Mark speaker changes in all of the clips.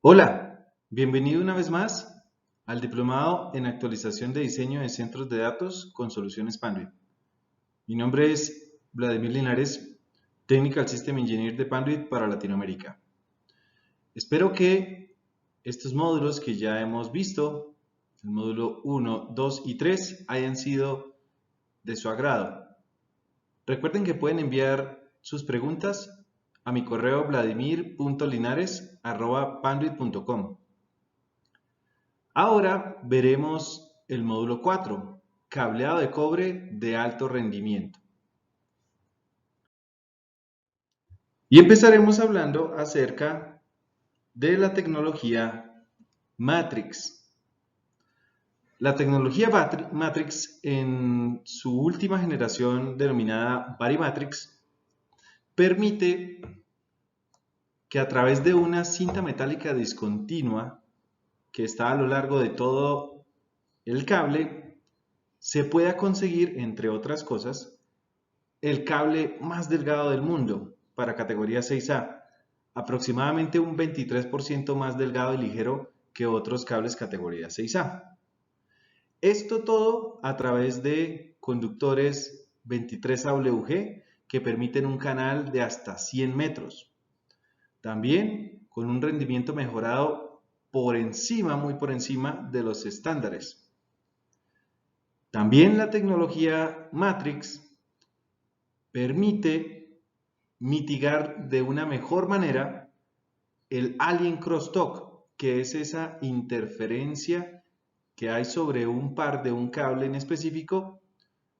Speaker 1: Hola, bienvenido una vez más al Diplomado en Actualización de Diseño de Centros de Datos con Soluciones Panduit. Mi nombre es Vladimir Linares, Technical System Engineer de Panduit para Latinoamérica. Espero que estos módulos que ya hemos visto, el módulo 1, 2 y 3, hayan sido de su agrado. Recuerden que pueden enviar sus preguntas a mi correo vladimir.linares@panduit.com. Ahora veremos el módulo 4, cableado de cobre de alto rendimiento. Y empezaremos hablando acerca de la tecnología Matrix. La tecnología Matrix en su última generación denominada Varimatrix permite que a través de una cinta metálica discontinua que está a lo largo de todo el cable se pueda conseguir, entre otras cosas, el cable más delgado del mundo para categoría 6A, aproximadamente un 23% más delgado y ligero que otros cables categoría 6A. Esto todo a través de conductores 23AWG que permiten un canal de hasta 100 metros. También con un rendimiento mejorado por encima, muy por encima de los estándares. También la tecnología Matrix permite mitigar de una mejor manera el alien crosstalk, que es esa interferencia que hay sobre un par de un cable en específico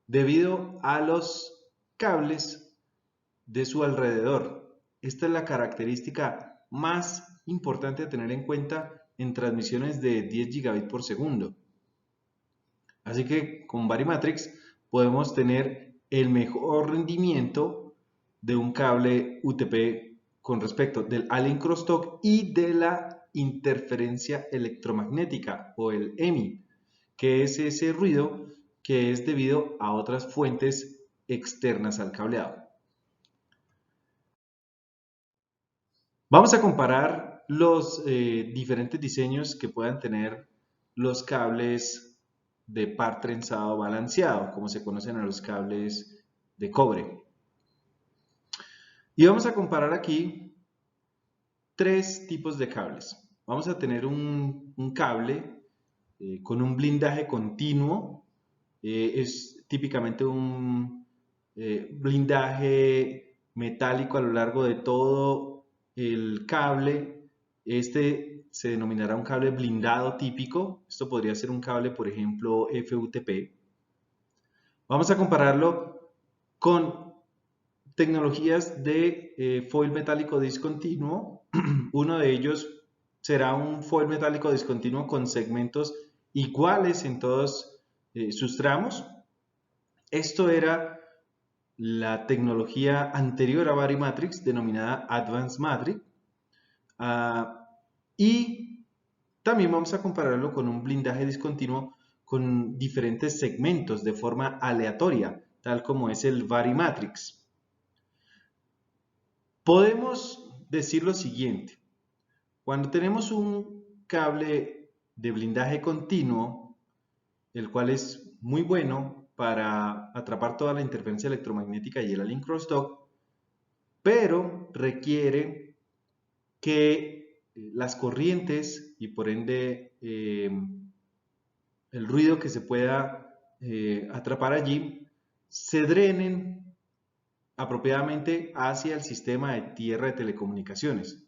Speaker 1: debido a los cables de su alrededor. Esta es la característica más importante a tener en cuenta en transmisiones de 10 gigabits por segundo. Así que con Varimatrix podemos tener el mejor rendimiento de un cable UTP con respecto del alien crosstalk y de la interferencia electromagnética o el EMI, que es ese ruido que es debido a otras fuentes externas al cableado. Vamos a comparar los diferentes diseños que puedan tener los cables de par trenzado balanceado, como se conocen a los cables de cobre. Y vamos a comparar aquí tres tipos de cables. Vamos a tener un cable con un blindaje continuo. Es típicamente un blindaje metálico a lo largo de todo el cable. Este se denominará un cable blindado típico. Esto podría ser un cable, por ejemplo, FUTP. Vamos a compararlo con tecnologías de foil metálico discontinuo. Uno de ellos será un foil metálico discontinuo con segmentos iguales en todos sus tramos. Esto era la tecnología anterior a Varimatrix, denominada Advanced Matrix. Y también vamos a compararlo con un blindaje discontinuo con diferentes segmentos de forma aleatoria, tal como es el Varimatrix. Podemos decir lo siguiente: cuando tenemos un cable de blindaje continuo, el cual es muy bueno para atrapar toda la interferencia electromagnética y el alien crosstalk, pero requiere que las corrientes y por ende el ruido que se pueda atrapar allí se drenen apropiadamente hacia el sistema de tierra de telecomunicaciones.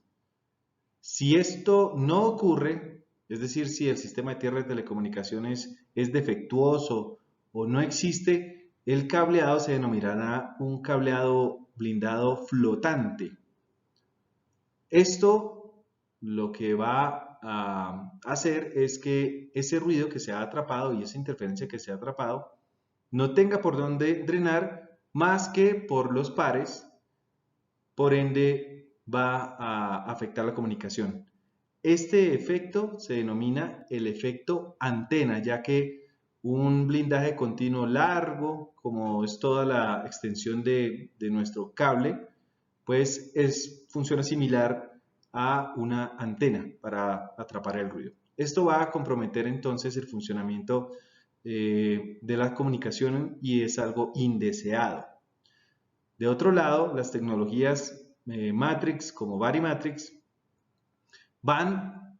Speaker 1: Si esto no ocurre, es decir, si el sistema de tierra de telecomunicaciones es defectuoso o no existe, el cableado se denominará un cableado blindado flotante. Esto lo que va a hacer es que ese ruido que se ha atrapado y esa interferencia que se ha atrapado no tenga por dónde drenar más que por los pares, por ende va a afectar la comunicación. Este efecto se denomina el efecto antena, ya que un blindaje continuo largo, como es toda la extensión de nuestro cable, pues funciona similar a una antena para atrapar el ruido. Esto va a comprometer entonces el funcionamiento de la comunicación y es algo indeseado. De otro lado, las tecnologías Matrix como Varimatrix van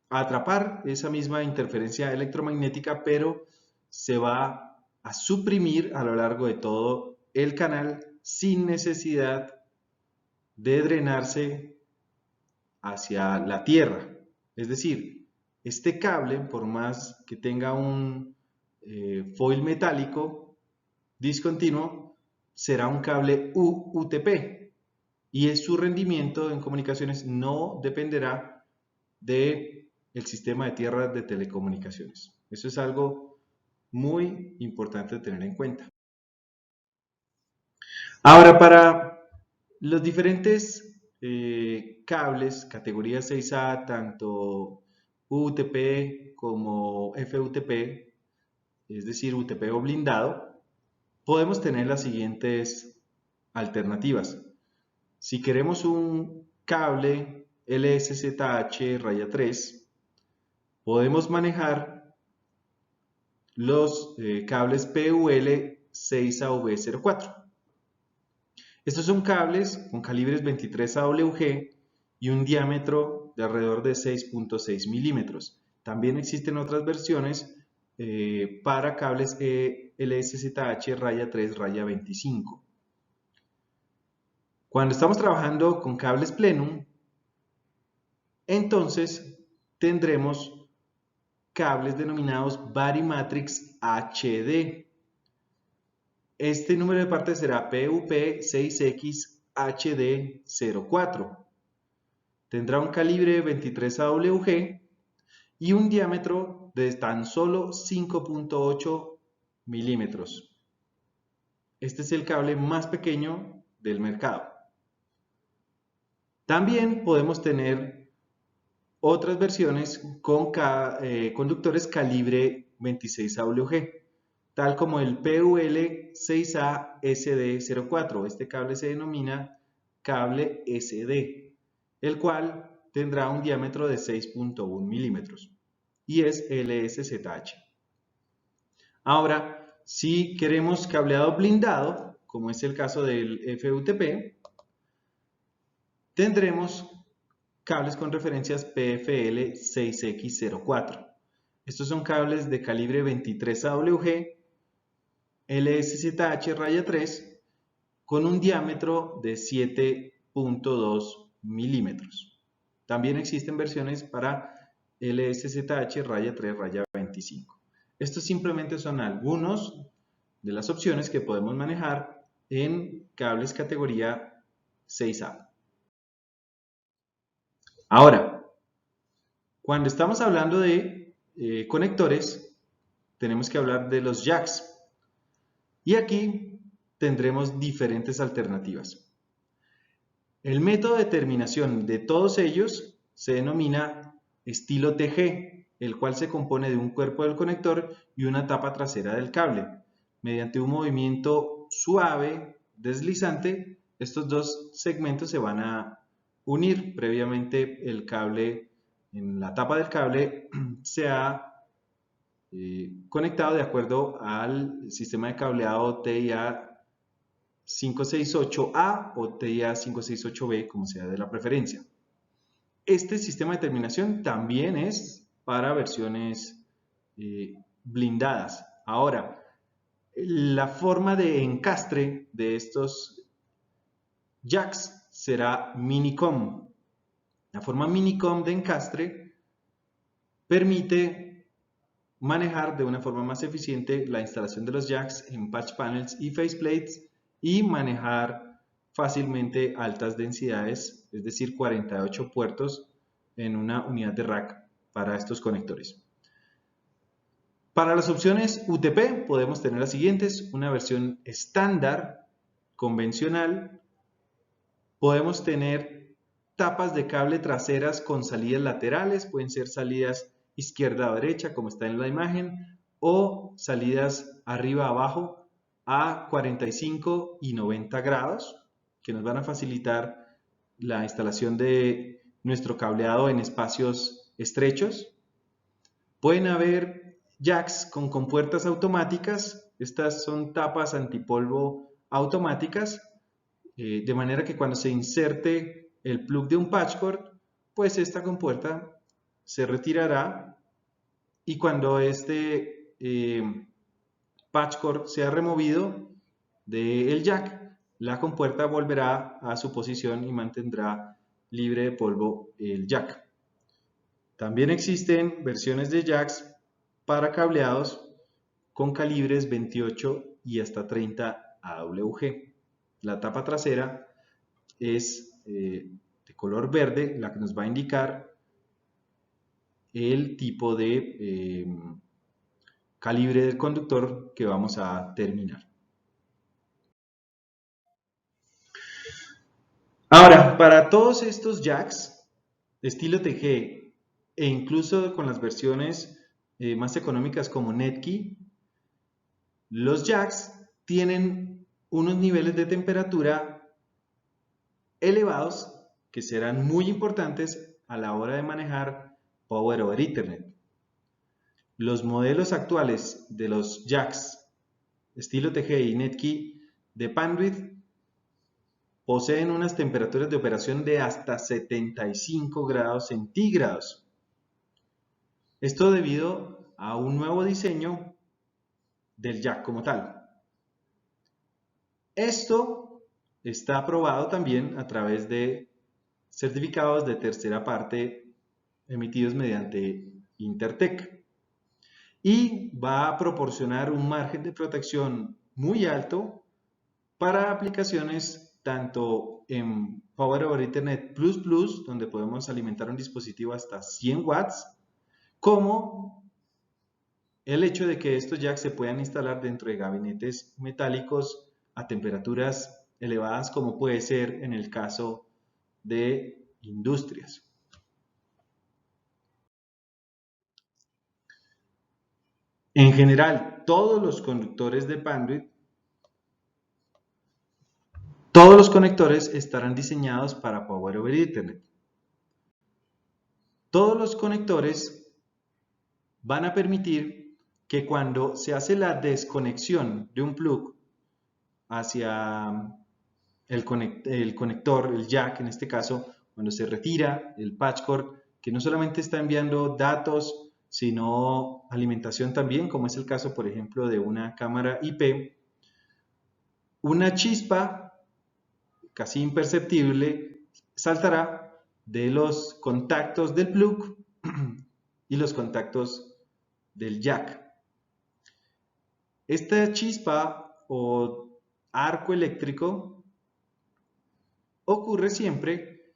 Speaker 1: a atrapar esa misma interferencia electromagnética, pero se va a suprimir a lo largo de todo el canal sin necesidad de drenarse hacia la Tierra. Es decir, este cable, por más que tenga un foil metálico discontinuo, será un cable UTP y su rendimiento en comunicaciones no dependerá del sistema de tierra de telecomunicaciones. Eso es algo muy importante de tener en cuenta. Ahora, para los diferentes cables, categoría 6A, tanto UTP como FUTP, es decir, UTP o blindado, podemos tener las siguientes alternativas. Si queremos un cable LSZH raya 3, podemos manejar los cables PUL 6AV04. Estos son cables con calibres 23 AWG y un diámetro de alrededor de 6.6 milímetros. También existen otras versiones para cables LSZH raya 3 raya 25. Cuando estamos trabajando con cables plenum, entonces tendremos cables denominados Varimatrix HD. Este número de parte será PUP6XHD04. Tendrá un calibre 23 AWG y un diámetro de tan solo 5.8 milímetros. Este es el cable más pequeño del mercado. También podemos tener otras versiones con conductores calibre 26 AWG, tal como el PUL6A-SD04. Este cable se denomina cable SD, el cual tendrá un diámetro de 6.1 milímetros y es LSZH. Ahora, si queremos cableado blindado, como es el caso del FUTP, tendremos cables con referencias PFL 6X04. Estos son cables de calibre 23 AWG, LSZH raya 3, con un diámetro de 7.2 milímetros. También existen versiones para LSZH raya 3 raya 25. Estos simplemente son algunos de las opciones que podemos manejar en cables categoría 6A. Ahora, cuando estamos hablando de conectores, tenemos que hablar de los jacks. Y aquí tendremos diferentes alternativas. El método de terminación de todos ellos se denomina estilo TG, el cual se compone de un cuerpo del conector y una tapa trasera del cable. Mediante un movimiento suave, deslizante, estos dos segmentos se van a unir. Previamente el cable, en la tapa del cable, se ha conectado de acuerdo al sistema de cableado TIA 568A o TIA 568B, como sea de la preferencia. Este sistema de terminación también es para versiones blindadas. Ahora, la forma de encastre de estos jacks será minicom. La forma minicom de encastre permite manejar de una forma más eficiente la instalación de los jacks en patch panels y faceplates y manejar fácilmente altas densidades, es decir, 48 puertos en una unidad de rack para estos conectores. Para las opciones UTP podemos tener las siguientes: una versión estándar, convencional. Podemos tener tapas de cable traseras con salidas laterales, pueden ser salidas izquierda o derecha como está en la imagen, o salidas arriba abajo a 45 y 90 grados que nos van a facilitar la instalación de nuestro cableado en espacios estrechos. Pueden haber jacks con compuertas automáticas. Estas son tapas antipolvo automáticas, de manera que cuando se inserte el plug de un patch cord, pues esta compuerta se retirará, y cuando este patch cord sea removido del jack, la compuerta volverá a su posición y mantendrá libre de polvo el jack. También existen versiones de jacks para cableados con calibres 28 y hasta 30 AWG. La tapa trasera es de color verde, la que nos va a indicar el tipo de calibre del conductor que vamos a terminar. Ahora, para todos estos jacks estilo TG e incluso con las versiones más económicas como Netgear, los jacks tienen unos niveles de temperatura elevados que serán muy importantes a la hora de manejar Power over Ethernet. Los modelos actuales de los jacks estilo TG y Netgear de Panduit poseen unas temperaturas de operación de hasta 75 grados centígrados. Esto debido a un nuevo diseño del jack como tal. Esto está aprobado también a través de certificados de tercera parte emitidos mediante Intertek, y va a proporcionar un margen de protección muy alto para aplicaciones tanto en Power over Ethernet Plus Plus, donde podemos alimentar un dispositivo hasta 100 watts, como el hecho de que estos jacks se puedan instalar dentro de gabinetes metálicos a temperaturas elevadas, como puede ser en el caso de industrias. En general, todos los conductores de Panduit, todos los conectores estarán diseñados para Power over Ethernet. Todos los conectores van a permitir que cuando se hace la desconexión de un plug hacia el conector, el jack en este caso, cuando se retira el patch cord, que no solamente está enviando datos, sino alimentación también, como es el caso, por ejemplo, de una cámara IP, una chispa casi imperceptible saltará de los contactos del plug y los contactos del jack. Esta chispa o arco eléctrico ocurre siempre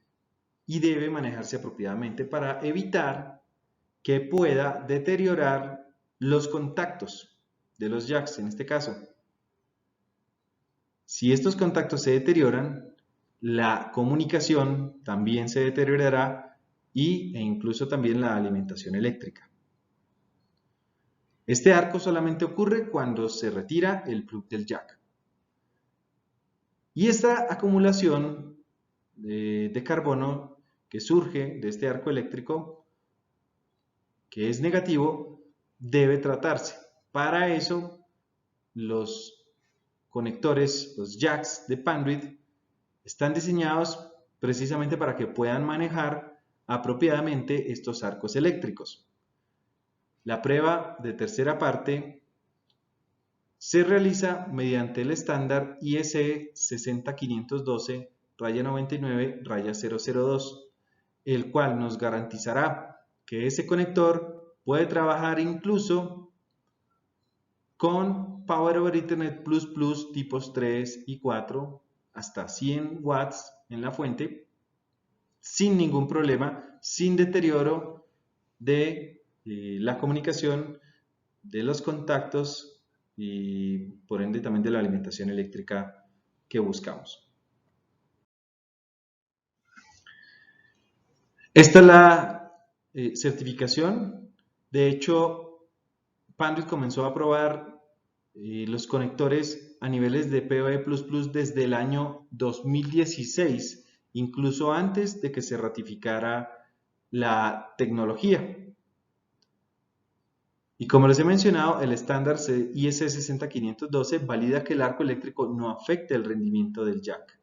Speaker 1: y debe manejarse apropiadamente para evitar que pueda deteriorar los contactos de los jacks en este caso. Si estos contactos se deterioran, la comunicación también se deteriorará e incluso también la alimentación eléctrica. Este arco solamente ocurre cuando se retira el plug del jack. Y esta acumulación de carbono que surge de este arco eléctrico, que es negativo, debe tratarse. Para eso, los conectores, los jacks de Panduit, están diseñados precisamente para que puedan manejar apropiadamente estos arcos eléctricos. La prueba de tercera parte se realiza mediante el estándar ISE 60512-99-002, el cual nos garantizará que ese conector puede trabajar incluso con Power over Ethernet Plus Plus tipos 3 y 4 hasta 100 watts en la fuente, sin ningún problema, sin deterioro de la comunicación, de los contactos y por ende también de la alimentación eléctrica que buscamos. Esta es la certificación. De hecho, Panduit comenzó a probar los conectores a niveles de PoE++ desde el año 2016 incluso antes de que se ratificara la tecnología. Y como les he mencionado, el estándar IEC 60512 valida que el arco eléctrico no afecte el rendimiento del jack.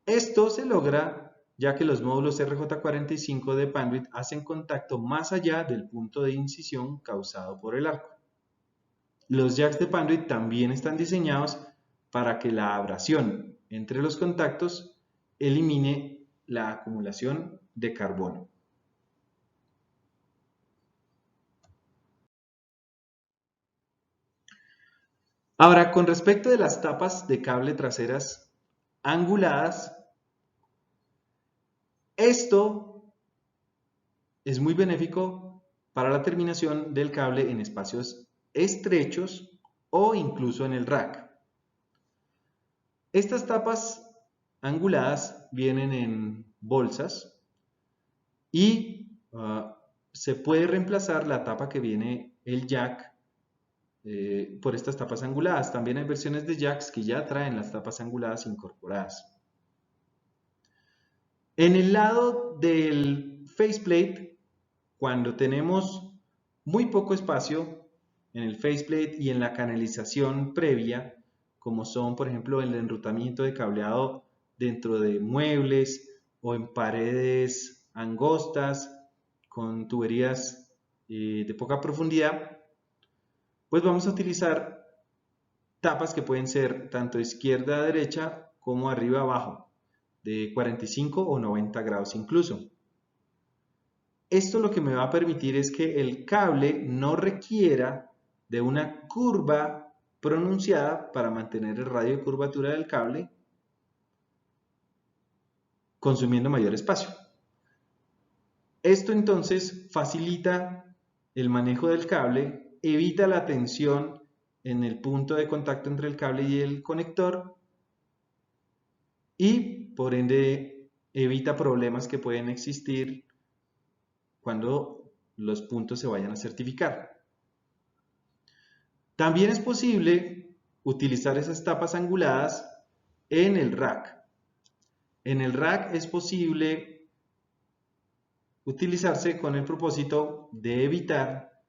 Speaker 1: Esto se logra ya que los módulos RJ45 de Panduit hacen contacto más allá del punto de incisión causado por el arco. Los jacks de Panduit también están diseñados para que la abrasión entre los contactos elimine la acumulación de carbono. Ahora, con respecto de las tapas de cable traseras anguladas, esto es muy benéfico para la terminación del cable en espacios estrechos o incluso en el rack. Estas tapas anguladas vienen en bolsas y se puede reemplazar la tapa que viene el jack por estas tapas anguladas. También hay versiones de jacks que ya traen las tapas anguladas incorporadas. En el lado del faceplate, cuando tenemos muy poco espacio en el faceplate y en la canalización previa, como son por ejemplo el enrutamiento de cableado dentro de muebles o en paredes angostas con tuberías de poca profundidad, pues vamos a utilizar tapas que pueden ser tanto izquierda a derecha como arriba a abajo, de 45 o 90 grados incluso. Esto lo que me va a permitir es que el cable no requiera de una curva pronunciada para mantener el radio de curvatura del cable, consumiendo mayor espacio. Esto entonces facilita el manejo del cable, evita la tensión en el punto de contacto entre el cable y el conector y por ende evita problemas que pueden existir cuando los puntos se vayan a certificar. También es posible utilizar esas tapas anguladas en el rack. En el rack es posible utilizarse con el propósito de evitar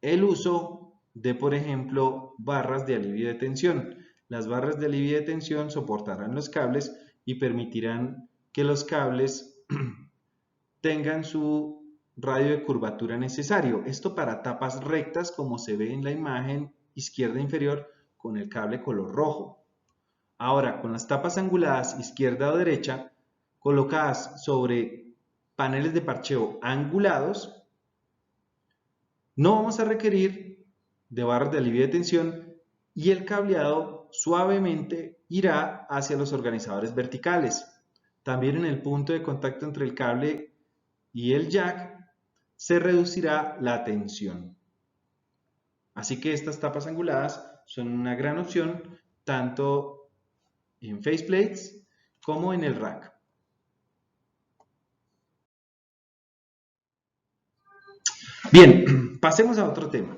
Speaker 1: el uso de, por ejemplo, barras de alivio de tensión. Las barras de alivio de tensión soportarán los cables y permitirán que los cables tengan su radio de curvatura necesario. Esto para tapas rectas, como se ve en la imagen izquierda inferior con el cable color rojo. Ahora, con las tapas anguladas izquierda o derecha, colocadas sobre paneles de parcheo angulados, no vamos a requerir de barras de alivio de tensión y el cableado suavemente irá hacia los organizadores verticales. También en el punto de contacto entre el cable y el jack se reducirá la tensión. Así que estas tapas anguladas son una gran opción tanto en faceplates como en el rack. Bien, pasemos a otro tema.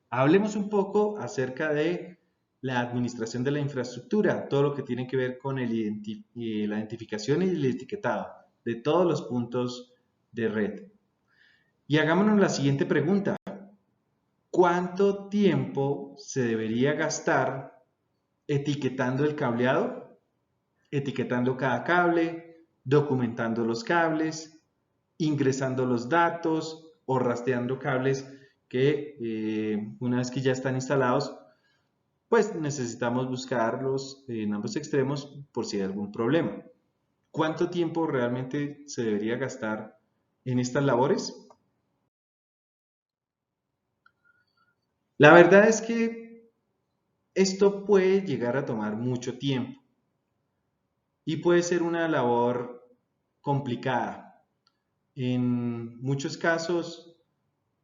Speaker 1: Hablemos un poco acerca de la administración de la infraestructura, todo lo que tiene que ver con la identificación y el etiquetado de todos los puntos de red. Y hagámonos la siguiente pregunta. ¿Cuánto tiempo se debería gastar etiquetando el cableado? Etiquetando cada cable, documentando los cables, ingresando los datos o rastreando cables que una vez que ya están instalados, pues necesitamos buscarlos en ambos extremos por si hay algún problema. ¿Cuánto tiempo realmente se debería gastar en estas labores? La verdad es que esto puede llegar a tomar mucho tiempo y puede ser una labor complicada. En muchos casos,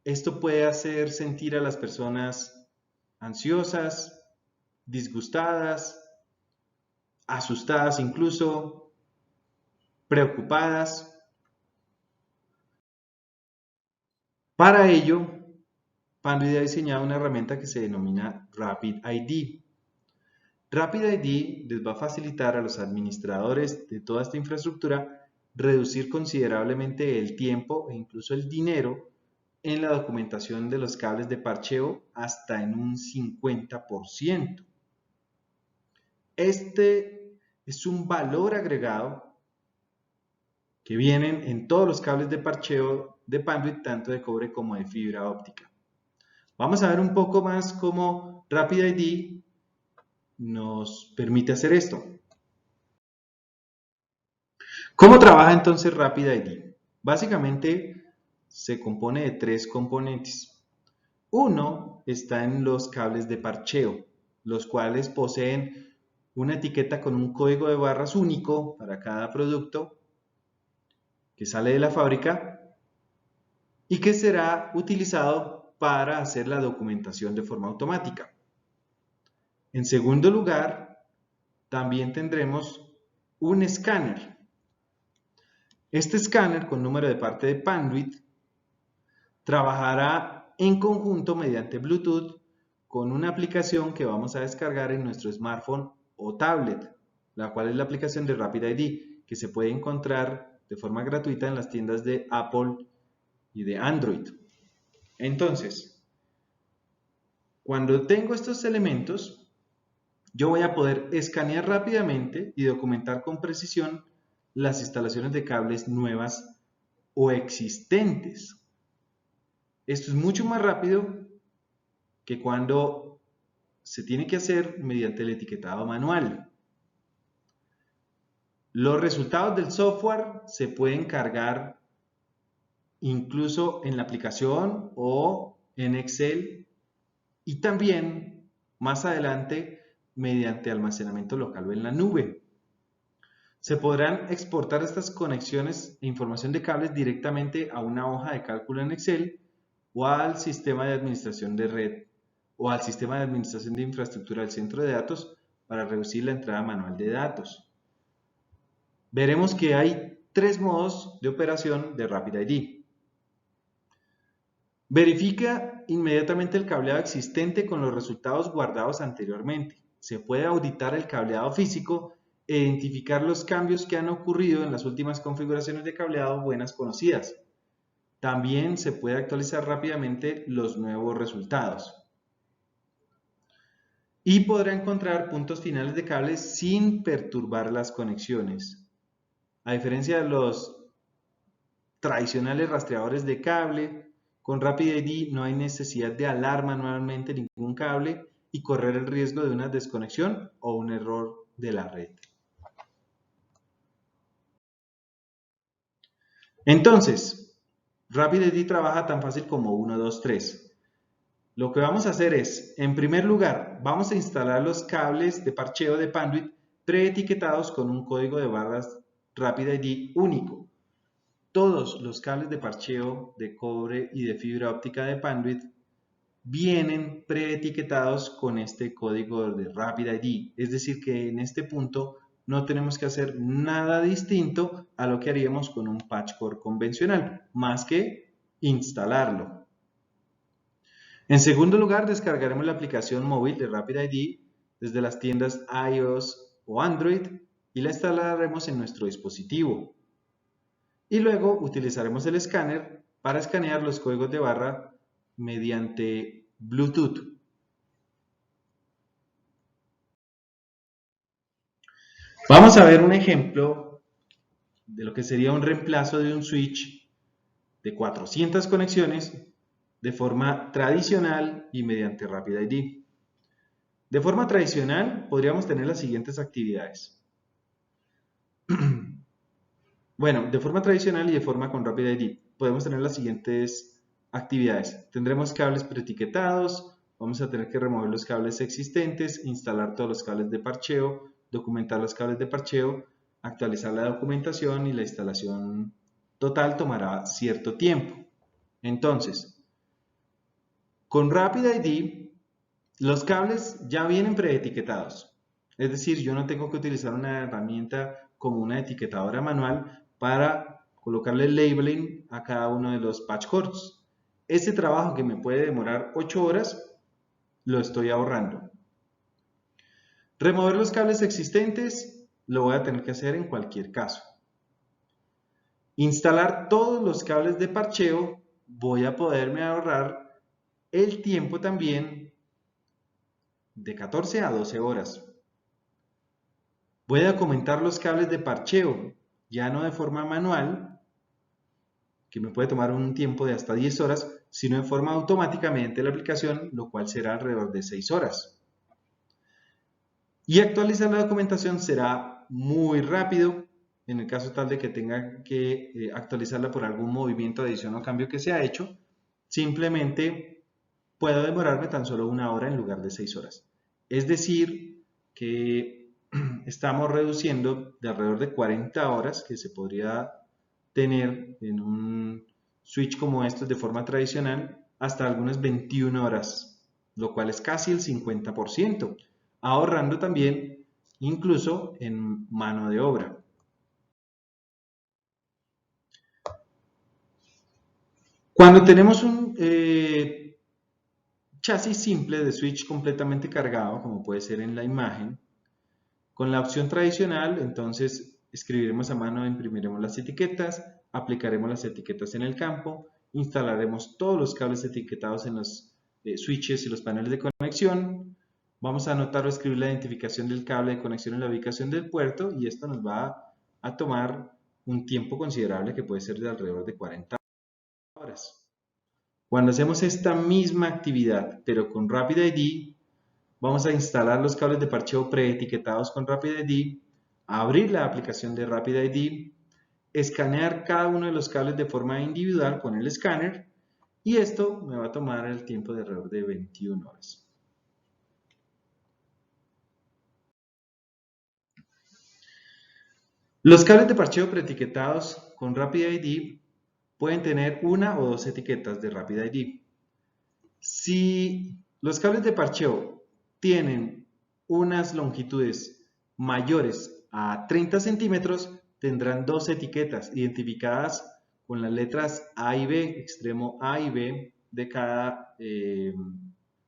Speaker 1: esto puede hacer sentir a las personas ansiosas, disgustadas, asustadas incluso, preocupadas. Para ello, Panduit ha diseñado una herramienta que se denomina Rapid ID. Rapid ID les va a facilitar a los administradores de toda esta infraestructura reducir considerablemente el tiempo e incluso el dinero en la documentación de los cables de parcheo hasta en un 50%. Este es un valor agregado que vienen en todos los cables de parcheo de Panduit, tanto de cobre como de fibra óptica. Vamos a ver un poco más cómo Rapid ID nos permite hacer esto. ¿Cómo trabaja entonces Rapid ID? Básicamente se compone de tres componentes. Uno está en los cables de parcheo, los cuales poseen una etiqueta con un código de barras único para cada producto que sale de la fábrica y que será utilizado para hacer la documentación de forma automática. En segundo lugar, también tendremos un escáner. Este escáner con número de parte de Panduit trabajará en conjunto mediante Bluetooth con una aplicación que vamos a descargar en nuestro smartphone o tablet, la cual es la aplicación de Rapid ID, que se puede encontrar de forma gratuita en las tiendas de Apple y de Android. Entonces, cuando tengo estos elementos, yo voy a poder escanear rápidamente y documentar con precisión las instalaciones de cables nuevas o existentes. Esto es mucho más rápido que cuando se tiene que hacer mediante el etiquetado manual. Los resultados del software se pueden cargar incluso en la aplicación o en Excel y también más adelante mediante almacenamiento local o en la nube. Se podrán exportar estas conexiones e información de cables directamente a una hoja de cálculo en Excel o al sistema de administración de red o al sistema de administración de infraestructura del centro de datos para reducir la entrada manual de datos. Veremos que hay tres modos de operación de Rapid ID. Verifica inmediatamente el cableado existente con los resultados guardados anteriormente. Se puede auditar el cableado físico e identificar los cambios que han ocurrido en las últimas configuraciones de cableado buenas conocidas. También se puede actualizar rápidamente los nuevos resultados. Y podrá encontrar puntos finales de cables sin perturbar las conexiones. A diferencia de los tradicionales rastreadores de cable, con Rapid ID no hay necesidad de alar manualmente ningún cable y correr el riesgo de una desconexión o un error de la red. Entonces, Rapid ID trabaja tan fácil como 1, 2, 3. Lo que vamos a hacer es, en primer lugar, vamos a instalar los cables de parcheo de Panduit preetiquetados con un código de barras Rapid ID único. Todos los cables de parcheo de cobre y de fibra óptica de Panduit vienen preetiquetados con este código de Rapid ID. Es decir que en este punto no tenemos que hacer nada distinto a lo que haríamos con un patch core convencional, más que instalarlo. En segundo lugar, descargaremos la aplicación móvil de Rapid ID desde las tiendas iOS o Android y la instalaremos en nuestro dispositivo. Y luego utilizaremos el escáner para escanear los códigos de barra mediante Bluetooth. Vamos a ver un ejemplo de lo que sería un reemplazo de un switch de 400 conexiones de forma tradicional y mediante Rapid ID. De forma tradicional podríamos tener las siguientes actividades. Bueno, de forma tradicional y de forma con Rapid ID podemos tener las siguientes actividades. Tendremos cables preetiquetados, vamos a tener que remover los cables existentes, instalar todos los cables de parcheo, documentar los cables de parcheo, actualizar la documentación y la instalación total tomará cierto tiempo. Entonces, con Rapid ID, los cables ya vienen preetiquetados. Es decir, yo no tengo que utilizar una herramienta como una etiquetadora manual para colocarle labeling a cada uno de los patch cores. Este trabajo que me puede demorar 8 horas, lo estoy ahorrando. Remover los cables existentes lo voy a tener que hacer en cualquier caso. Instalar todos los cables de parcheo, voy a poderme ahorrar el tiempo también de 14 a 12 horas. Voy a documentar los cables de parcheo, ya no de forma manual, que me puede tomar un tiempo de hasta 10 horas, sino en forma automática mediante la aplicación, lo cual será alrededor de 6 horas. Y actualizar la documentación será muy rápido, en el caso tal de que tenga que actualizarla por algún movimiento, adición o cambio que se ha hecho, simplemente puedo demorarme tan solo 1 hora en lugar de 6 horas. Es decir, que estamos reduciendo de alrededor de 40 horas que se podría tener en un switch como estos de forma tradicional hasta algunas 21 horas, lo cual es casi el 50%, ahorrando también incluso en mano de obra. Cuando tenemos un chasis simple de switch completamente cargado, como puede ser en la imagen, con la opción tradicional, entonces escribiremos a mano, imprimiremos las etiquetas, aplicaremos las etiquetas en el campo, instalaremos todos los cables etiquetados en los switches y los paneles de conexión, vamos a anotar o escribir la identificación del cable de conexión en la ubicación del puerto y esto nos va a tomar un tiempo considerable que puede ser de alrededor de 40 horas. Cuando hacemos esta misma actividad, pero con RapidID, vamos a instalar los cables de parcheo preetiquetados con RapidID, abrir la aplicación de RapidID, escanear cada uno de los cables de forma individual con el escáner y esto me va a tomar el tiempo de alrededor de 21 horas. Los cables de parcheo preetiquetados con RapidID pueden tener una o dos etiquetas de RapidID. Si los cables de parcheo tienen unas longitudes mayores a 30 centímetros, tendrán dos etiquetas identificadas con las letras A y B, extremo A y B de cada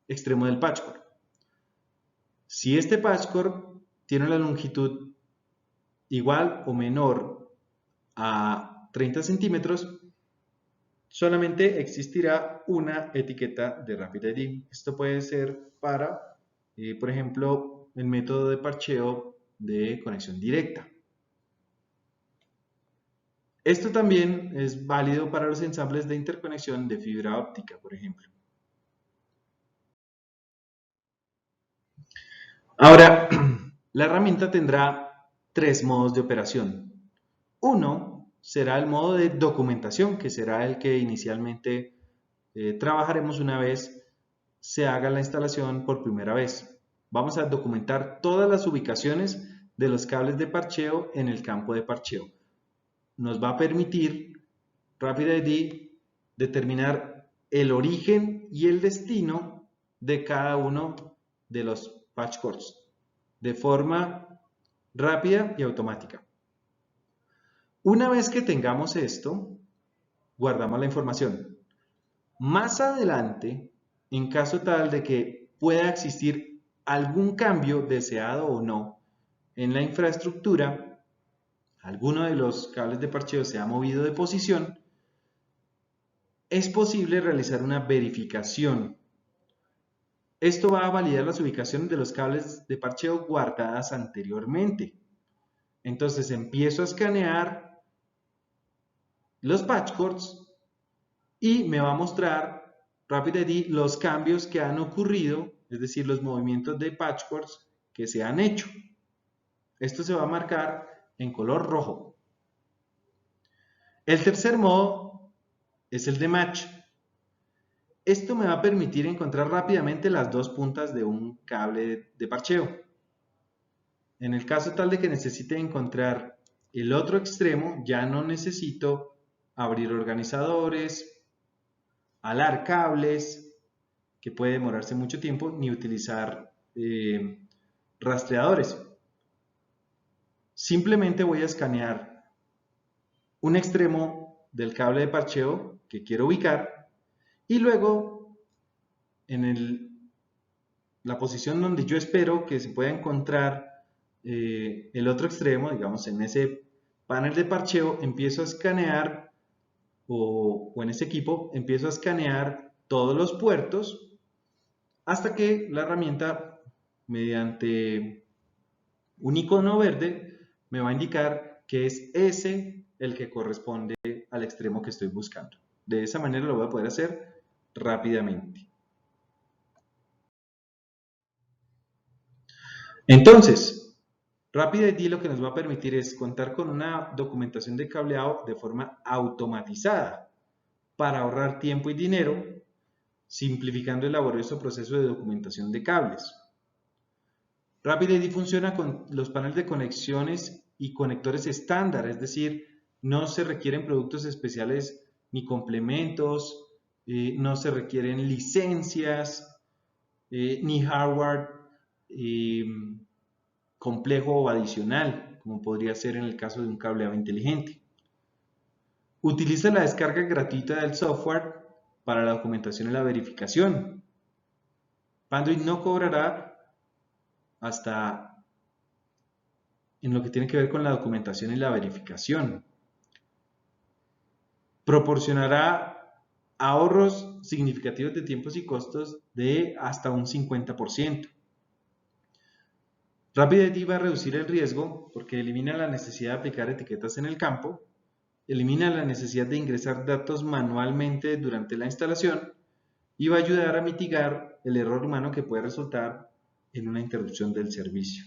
Speaker 1: extremo del patchcord. Si este patchcord tiene la longitud igual o menor a 30 centímetros, solamente existirá una etiqueta de RapidID. Esto puede ser para, por ejemplo, el método de parcheo de conexión directa. Esto también es válido para los ensambles de interconexión de fibra óptica, por ejemplo. Ahora, la herramienta tendrá tres modos de operación. Uno será el modo de documentación, que será el que inicialmente trabajaremos una vez se haga la instalación por primera vez. Vamos a documentar todas las ubicaciones de los cables de parcheo en el campo de parcheo. Nos va a permitir RapidID determinar el origen y el destino de cada uno de los patchcords de forma rápida y automática. Una vez que tengamos esto, guardamos la información. Más adelante, en caso tal de que pueda existir algún cambio deseado o no en la infraestructura, alguno de los cables de parcheo se ha movido de posición, es posible realizar una verificación. Esto va a validar las ubicaciones de los cables de parcheo guardadas anteriormente. Entonces empiezo a escanear los patchcords y me va a mostrar RapidID los cambios que han ocurrido, es decir, los movimientos de patchcords que se han hecho. Esto se va a marcar en color rojo. El tercer modo es el de match. Esto me va a permitir encontrar rápidamente las dos puntas de un cable de parcheo. En el caso tal de que necesite encontrar el otro extremo, ya no necesito abrir organizadores, alar cables, que puede demorarse mucho tiempo, ni utilizar rastreadores. Simplemente voy a escanear un extremo del cable de parcheo que quiero ubicar y luego en el la posición donde yo espero que se pueda encontrar el otro extremo, digamos en ese panel de parcheo, empiezo a escanear o en ese equipo empiezo a escanear todos los puertos hasta que la herramienta, mediante un icono verde, me va a indicar que es ese el que corresponde al extremo que estoy buscando. De esa manera lo voy a poder hacer rápidamente. Entonces, Rapid ID lo que nos va a permitir es contar con una documentación de cableado de forma automatizada para ahorrar tiempo y dinero, simplificando el laborioso proceso de documentación de cables. Rapid ID funciona con los paneles de conexiones y conectores estándar, es decir, no se requieren productos especiales ni complementos, no se requieren licencias, ni hardware complejo o adicional, como podría ser en el caso de un cableado inteligente. Utiliza la descarga gratuita del software para la documentación y la verificación. Panduit no cobrará hasta en lo que tiene que ver con la documentación y la verificación. Proporcionará ahorros significativos de tiempos y costos de hasta un 50%. RapidID va a reducir el riesgo porque elimina la necesidad de aplicar etiquetas en el campo, elimina la necesidad de ingresar datos manualmente durante la instalación y va a ayudar a mitigar el error humano que puede resultar en una interrupción del servicio.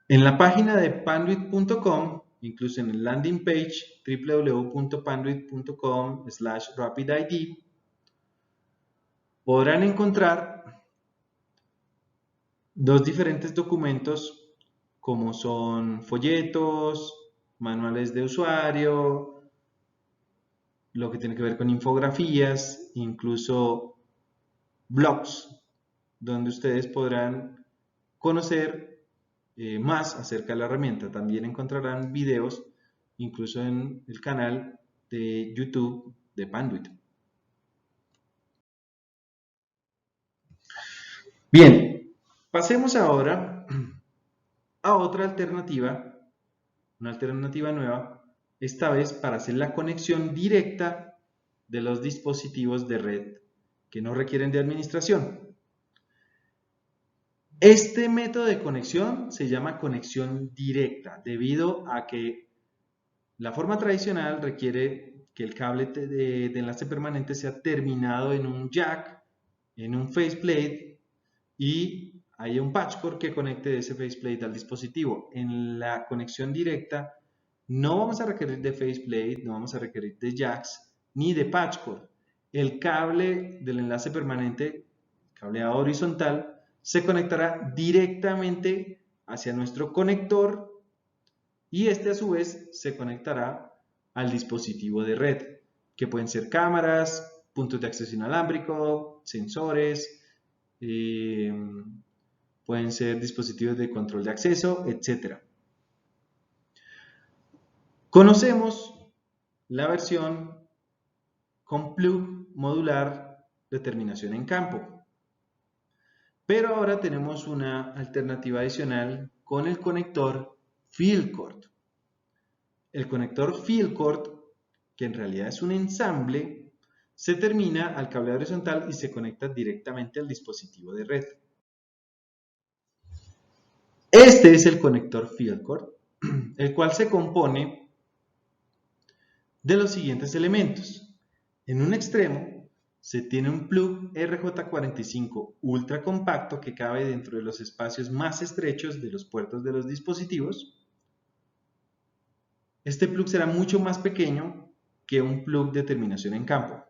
Speaker 1: En la página de panduit.com, incluso en el landing page www.panduit.com/rapidid, podrán encontrar dos diferentes documentos como son folletos, manuales de usuario, lo que tiene que ver con infografías, incluso blogs, donde ustedes podrán conocer más acerca de la herramienta. También encontrarán videos, incluso en el canal de YouTube de Panduit. Bien, pasemos ahora a otra alternativa, una alternativa nueva, esta vez para hacer la conexión directa de los dispositivos de red que no requieren de administración. Este método de conexión se llama conexión directa, debido a que la forma tradicional requiere que el cable de enlace permanente sea terminado en un jack, en un faceplate, y hay un patchcord que conecte ese faceplate al dispositivo. En la conexión directa no vamos a requerir de faceplate, no vamos a requerir de jacks ni de patchcord. El cable del enlace permanente, cableado horizontal, se conectará directamente hacia nuestro conector y este a su vez se conectará al dispositivo de red, que pueden ser cámaras, puntos de acceso inalámbrico, sensores, pueden ser dispositivos de control de acceso, etc. Conocemos la versión con plug modular de terminación en campo, pero ahora tenemos una alternativa adicional con el conector field cord. El conector field cord, que en realidad es un ensamble, se termina al cable horizontal y se conecta directamente al dispositivo de red. Este es el conector field cord, el cual se compone de los siguientes elementos. En un extremo se tiene un plug RJ45 ultra compacto que cabe dentro de los espacios más estrechos de los puertos de los dispositivos. Este plug será mucho más pequeño que un plug de terminación en campo.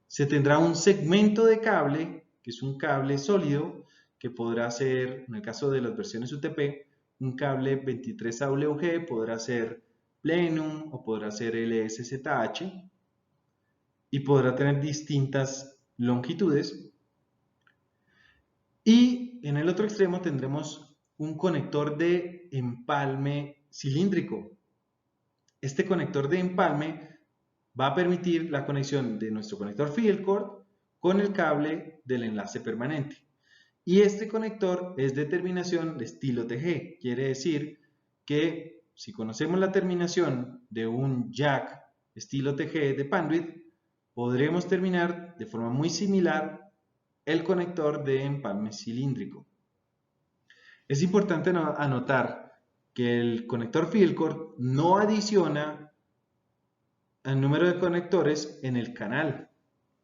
Speaker 1: Se tendrá un segmento de cable, que es un cable sólido, que podrá ser, en el caso de las versiones UTP, un cable 23 AWG, podrá ser Plenum o podrá ser LSZH y podrá tener distintas longitudes. Y en el otro extremo tendremos un conector de empalme cilíndrico. Este conector de empalme va a permitir la conexión de nuestro conector field cord con el cable del enlace permanente. Y este conector es de terminación de estilo TG. Quiere decir que si conocemos la terminación de un jack estilo TG de Panduit, podremos terminar de forma muy similar el conector de empalme cilíndrico. Es importante anotar que el conector field cord no adiciona el número de conectores en el canal.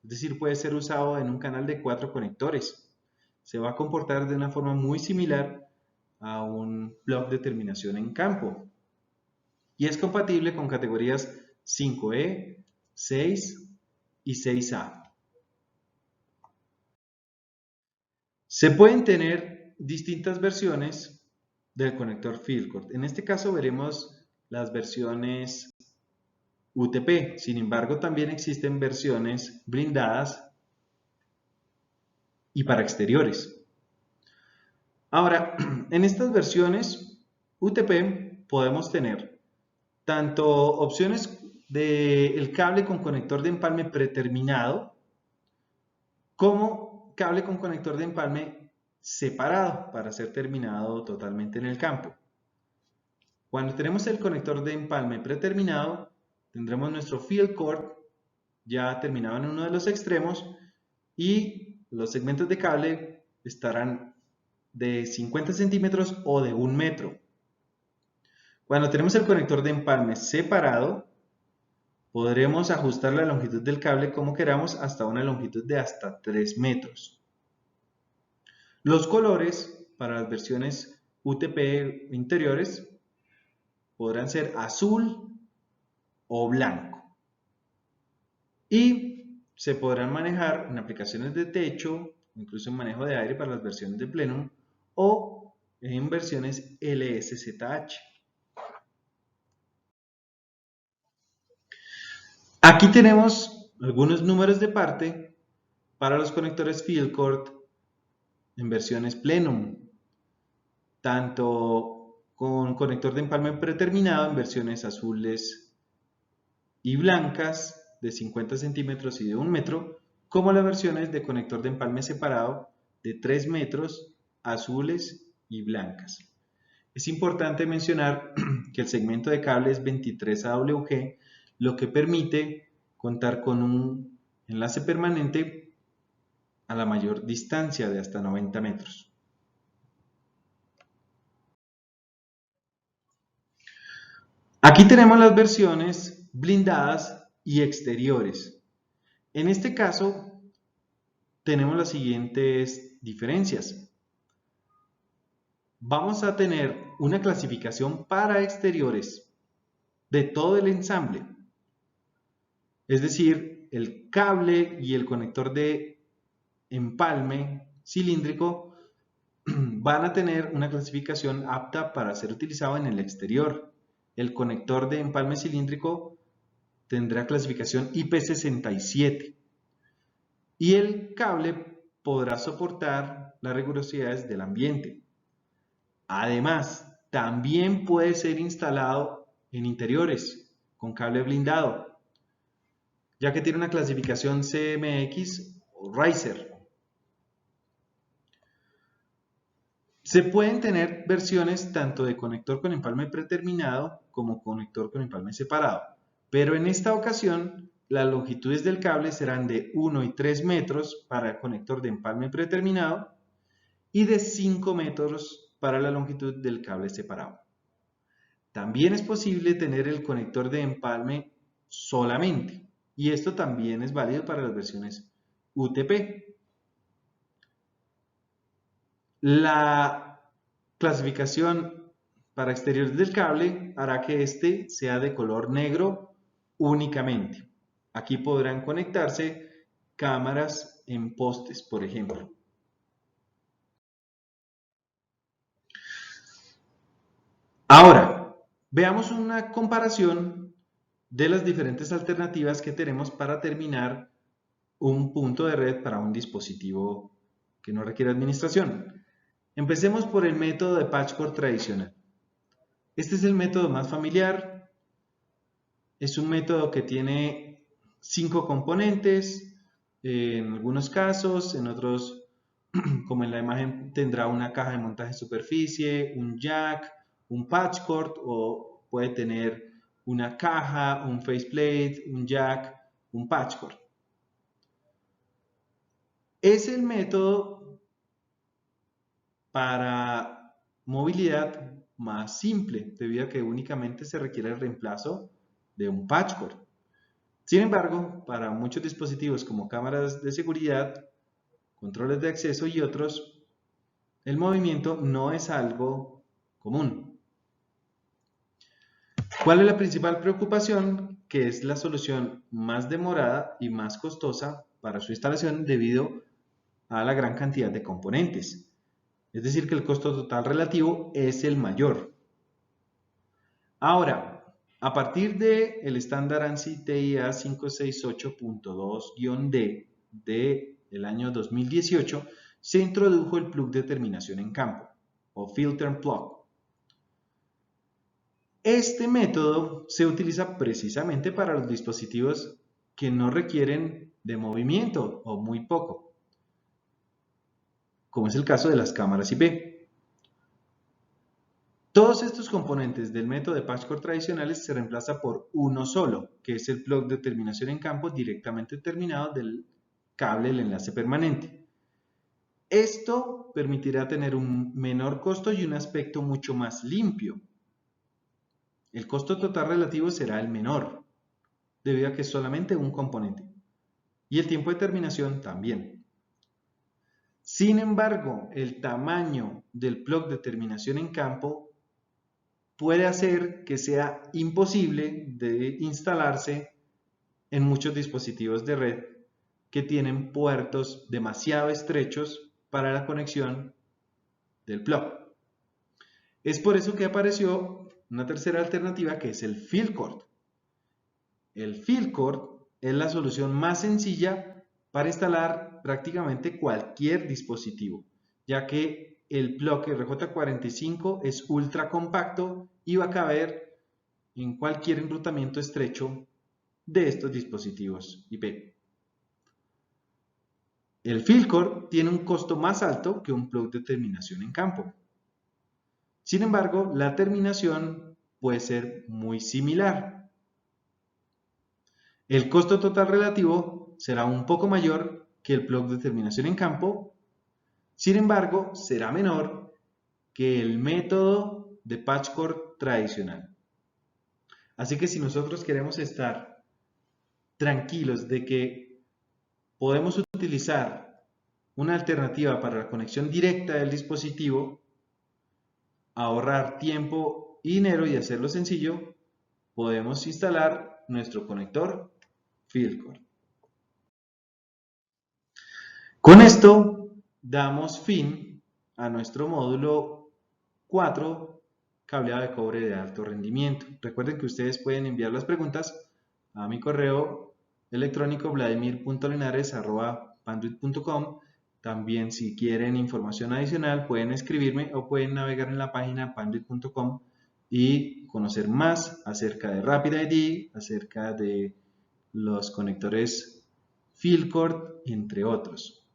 Speaker 1: Es decir, puede ser usado en un canal de 4 conectores. Se va a comportar de una forma muy similar a un block de terminación en campo. Y es compatible con categorías 5E, 6 y 6A. Se pueden tener distintas versiones del conector field cord. En este caso veremos las versiones UTP. Sin embargo, también existen versiones blindadas y para exteriores. Ahora, en estas versiones UTP podemos tener tanto opciones del cable con conector de empalme predeterminado como cable con conector de empalme separado para ser terminado totalmente en el campo. Cuando tenemos el conector de empalme predeterminado, tendremos nuestro field cord ya terminado en uno de los extremos y los segmentos de cable estarán de 50 centímetros o de 1 metro. Cuando tenemos el conector de empalme separado, podremos ajustar la longitud del cable como queramos hasta una longitud de hasta 3 metros. Los colores para las versiones UTP interiores podrán ser azul o blanco. Y se podrán manejar en aplicaciones de techo, incluso en manejo de aire para las versiones de Plenum o en versiones LSZH. Aquí tenemos algunos números de parte para los conectores field cord en versiones Plenum, tanto con conector de empalme predeterminado en versiones azules y blancas de 50 centímetros y de 1 metro, como las versiones de conector de empalme separado de 3 metros, azules y blancas. Es importante mencionar que el segmento de cable es 23 AWG, lo que permite contar con un enlace permanente a la mayor distancia de hasta 90 metros. Aquí tenemos las versiones blindadas y exteriores. En este caso, tenemos las siguientes diferencias. Vamos a tener una clasificación para exteriores de todo el ensamble. Es decir, el cable y el conector de empalme cilíndrico van a tener una clasificación apta para ser utilizado en el exterior. El conector de empalme cilíndrico tendrá clasificación IP67 y el cable podrá soportar las rigurosidades del ambiente. Además, también puede ser instalado en interiores con cable blindado, ya que tiene una clasificación CMX o Riser. Se pueden tener versiones tanto de conector con empalme predeterminado como conector con empalme separado, pero en esta ocasión las longitudes del cable serán de 1 y 3 metros para el conector de empalme predeterminado y de 5 metros para la longitud del cable separado. También es posible tener el conector de empalme solamente, y esto también es válido para las versiones UTP. La clasificación para exteriores del cable hará que este sea de color negro únicamente. Aquí podrán conectarse cámaras en postes, por ejemplo. Ahora, veamos una comparación de las diferentes alternativas que tenemos para terminar un punto de red para un dispositivo que no requiere administración. Empecemos por el método de patch cord tradicional. Este es el método más familiar. Es un método que tiene 5 componentes, en algunos casos, en otros, como en la imagen, tendrá una caja de montaje de superficie, un jack, un patch cord, o puede tener una caja, un faceplate, un jack, un patch cord. Es el método para movilidad más simple, debido a que únicamente se requiere el reemplazo de un patch cord. Sin embargo, para muchos dispositivos como cámaras de seguridad, controles de acceso y otros, el movimiento no es algo común. ¿Cuál es la principal preocupación? Que es la solución más demorada y más costosa para su instalación debido a la gran cantidad de componentes. Es decir, que el costo total relativo es el mayor. Ahora, a partir del estándar ANSI TIA 568.2-D del año 2018, se introdujo el plug de terminación en campo, o filter plug. Este método se utiliza precisamente para los dispositivos que no requieren de movimiento o muy poco, como es el caso de las cámaras IP. Todos estos componentes del método de patch cord tradicionales se reemplaza por uno solo, que es el plug de terminación en campo directamente terminado del cable del enlace permanente. Esto permitirá tener un menor costo y un aspecto mucho más limpio. El costo total relativo será el menor, debido a que es solamente un componente. Y el tiempo de terminación también. Sin embargo, el tamaño del plug de terminación en campo puede hacer que sea imposible de instalarse en muchos dispositivos de red que tienen puertos demasiado estrechos para la conexión del plug. Es por eso que apareció una tercera alternativa, que es el field cord. El field cord es la solución más sencilla para instalar prácticamente cualquier dispositivo, ya que el plug RJ45 es ultra compacto y va a caber en cualquier enrutamiento estrecho de estos dispositivos IP. El field cord tiene un costo más alto que un plug de terminación en campo. Sin embargo, la terminación puede ser muy similar. El costo total relativo será un poco mayor que el plug de terminación en campo. Sin embargo, será menor que el método de patch cord tradicional. Así que si nosotros queremos estar tranquilos de que podemos utilizar una alternativa para la conexión directa del dispositivo, ahorrar tiempo y dinero y hacerlo sencillo, podemos instalar nuestro conector field cord. Con esto damos fin a nuestro módulo 4, cableado de cobre de alto rendimiento. Recuerden que ustedes pueden enviar las preguntas a mi correo electrónico vladimir.linares@panduit.com. También, si quieren información adicional, pueden escribirme o pueden navegar en la página panduit.com y conocer más acerca de RapidID, acerca de los conectores field cord, entre otros.